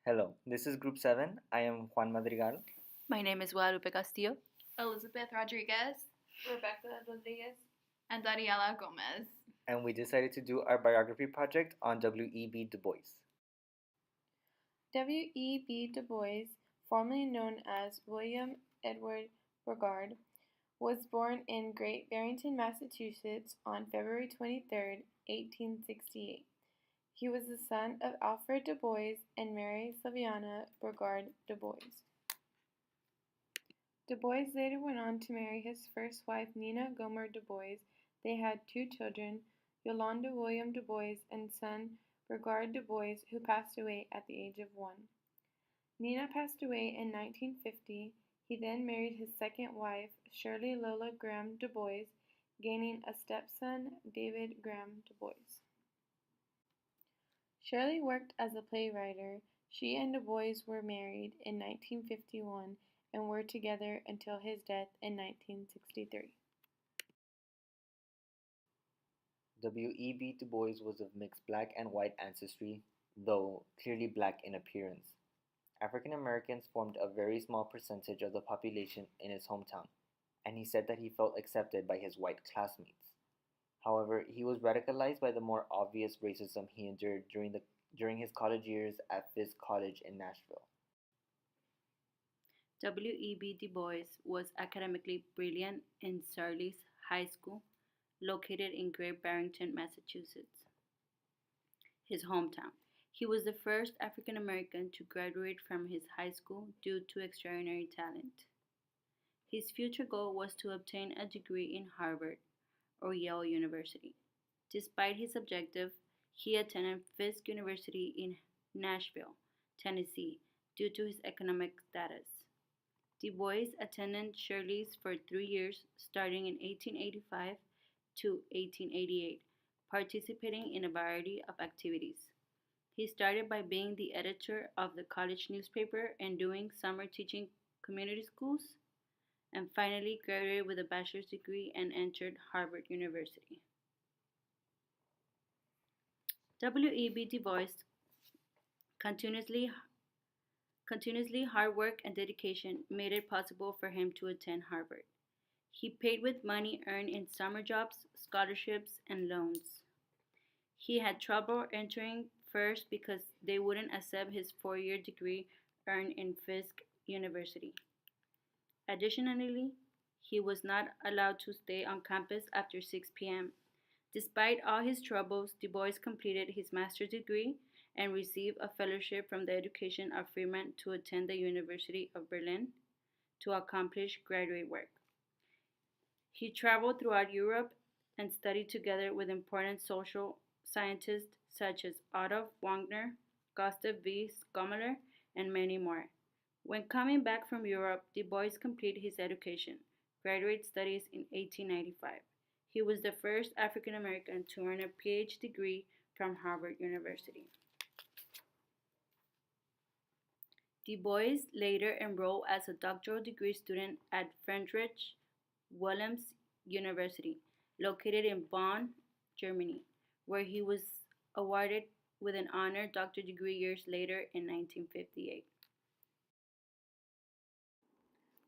Hello, this is Group 7. I am Juan Madrigal. My name is Guadalupe Castillo. Elizabeth Rodriguez, Rebecca Rodriguez, and Dariela Gomez. And we decided to do our biography project on W.E.B. Du Bois. W.E.B. Du Bois, formerly known as William Edward Burgard, was born in Great Barrington, Massachusetts on February 23, 1868. He was the son of Alfred Du Bois and Mary Flaviana Burgard Du Bois. Du Bois later went on to marry his first wife, Nina Gomer Du Bois. They had two children, Yolande William Du Bois and son Burgard Du Bois, who passed away at the age of 1. Nina passed away in 1950. He then married his second wife, Shirley Lola Graham Du Bois, gaining a stepson, David Graham Du Bois. Shirley worked as a playwright. She and Du Bois were married in 1951 and were together until his death in 1963. W.E.B. Du Bois was of mixed black and white ancestry, though clearly black in appearance. African Americans formed a very small percentage of the population in his hometown, and he said that he felt accepted by his white classmates. However, he was radicalized by the more obvious racism he endured during his college years at Fisk College in Nashville. W.E.B. Du Bois was academically brilliant in Sarlis High School, located in Great Barrington, Massachusetts, his hometown. He was the first African American to graduate from his high school due to extraordinary talent. His future goal was to obtain a degree in Harvard or Yale University. Despite his objective, he attended Fisk University in Nashville, Tennessee, due to his economic status. Du Bois attended Shirley's for 3 years, starting in 1885 to 1888, participating in a variety of activities. He started by being the editor of the college newspaper and doing summer teaching community schools, and finally graduated with a bachelor's degree and entered Harvard University. W.E.B. Du Bois continuously hard work and dedication made it possible for him to attend Harvard. He paid with money earned in summer jobs, scholarships, and loans. He had trouble entering first because they wouldn't accept his 4-year degree earned in Fisk University. Additionally, he was not allowed to stay on campus after 6 p.m. Despite all his troubles, Du Bois completed his master's degree and received a fellowship from the Education of Freemen to attend the University of Berlin to accomplish graduate work. He traveled throughout Europe and studied together with important social scientists such as Otto Wagner, Gustav V. Schumacher, and many more. When coming back from Europe, Du Bois completed his education, graduate studies in 1895. He was the first African American to earn a PhD degree from Harvard University. Du Bois later enrolled as a doctoral degree student at Friedrich Wilhelm University, located in Bonn, Germany, where he was awarded with an honorary doctorate degree years later in 1958.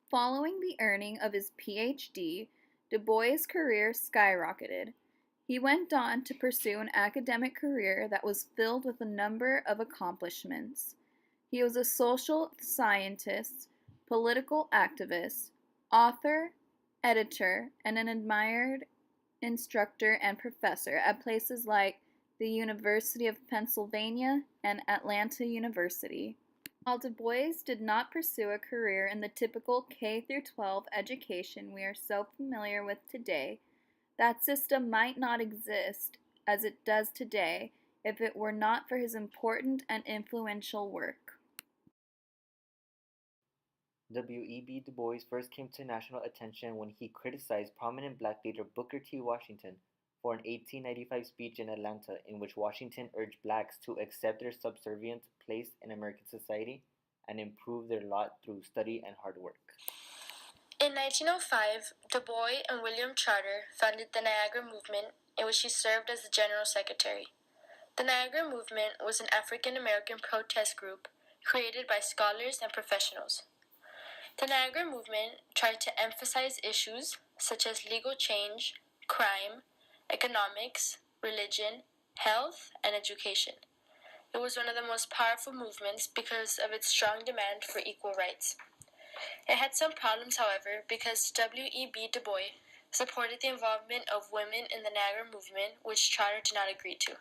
Following the earning of his PhD, Du Bois' career skyrocketed. He went on to pursue an academic career that was filled with a number of accomplishments. He was a social scientist, political activist, author, editor, and an admired instructor and professor at places like the University of Pennsylvania and Atlanta University. While Du Bois did not pursue a career in the typical K-12 education we are so familiar with today, that system might not exist as it does today if it were not for his important and influential work. W.E.B. Du Bois first came to national attention when he criticized prominent black leader Booker T. Washington for an 1895 speech in Atlanta in which Washington urged blacks to accept their subservient place in American society and improve their lot through study and hard work. In 1905, Du Bois and William Charter founded the Niagara Movement, in which he served as the General Secretary. The Niagara Movement was an African American protest group created by scholars and professionals. The Niagara movement tried to emphasize issues such as legal change, crime, economics, religion, health, and education. It was one of the most powerful movements because of its strong demand for equal rights. It had some problems, however, because W.E.B. Du Bois supported the involvement of women in the Niagara movement, which Trotter did not agree to.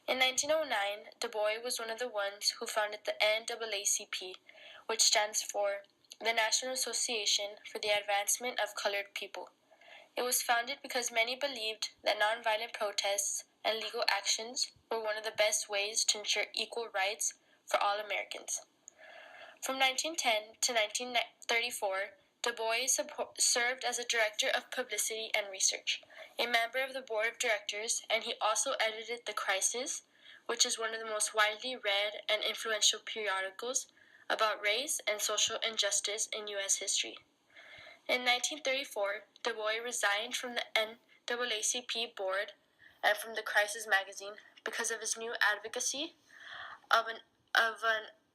In 1909, Du Bois was one of the ones who founded the NAACP, which stands for the National Association for the Advancement of Colored People. It was founded because many believed that nonviolent protests and legal actions were one of the best ways to ensure equal rights for all Americans. From 1910 to 1934, Du Bois served as a director of publicity and research, a member of the board of directors, and he also edited The Crisis, which is one of the most widely read and influential periodicals about race and social injustice in U.S. history. In 1934, Du Bois resigned from the NAACP board and from The Crisis magazine because of his new advocacy of an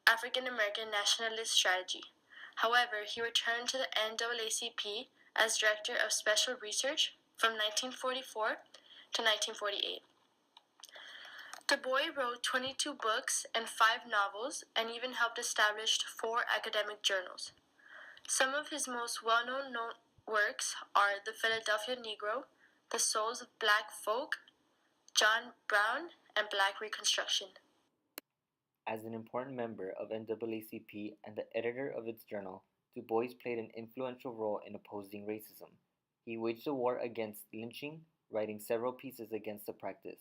African American nationalist strategy. However, he returned to the NAACP as Director of Special Research from 1944 to 1948. Du Bois wrote 22 books and 5 novels and even helped establish 4 academic journals. Some of his most well-known works are The Philadelphia Negro, The Souls of Black Folk, John Brown, and Black Reconstruction. As an important member of NAACP and the editor of its journal, Du Bois played an influential role in opposing racism. He waged a war against lynching, writing several pieces against the practice.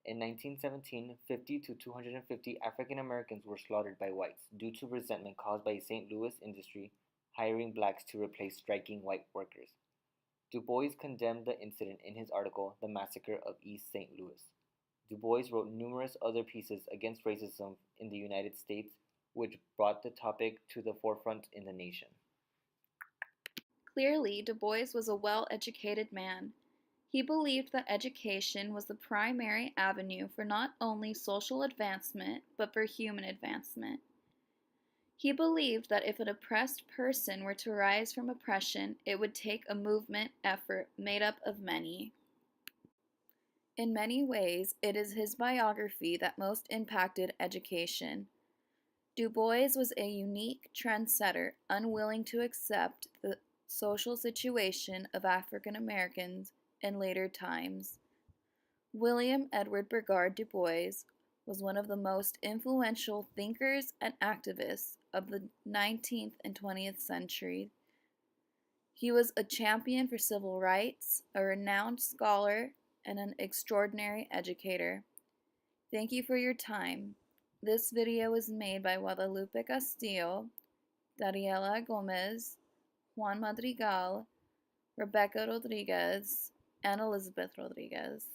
In 1917, 50 to 250 African Americans were slaughtered by whites due to resentment caused by a St. Louis industry hiring blacks to replace striking white workers. Du Bois condemned the incident in his article, The Massacre of East St. Louis. Du Bois wrote numerous other pieces against racism in the United States, which brought the topic to the forefront in the nation. Clearly, Du Bois was a well-educated man. He believed that education was the primary avenue for not only social advancement, but for human advancement. He believed that if an oppressed person were to rise from oppression, it would take a movement effort made up of many. In many ways, it is his biography that most impacted education. Du Bois was a unique trendsetter, unwilling to accept the social situation of African Americans in later times. William Edward Burgard Du Bois was one of the most influential thinkers and activists of the 19th and 20th century. He was a champion for civil rights, a renowned scholar, and an extraordinary educator. Thank you for your time. This video was made by Guadalupe Castillo, Dariela Gomez, Juan Madrigal, Rebecca Rodriguez, and Elizabeth Rodriguez.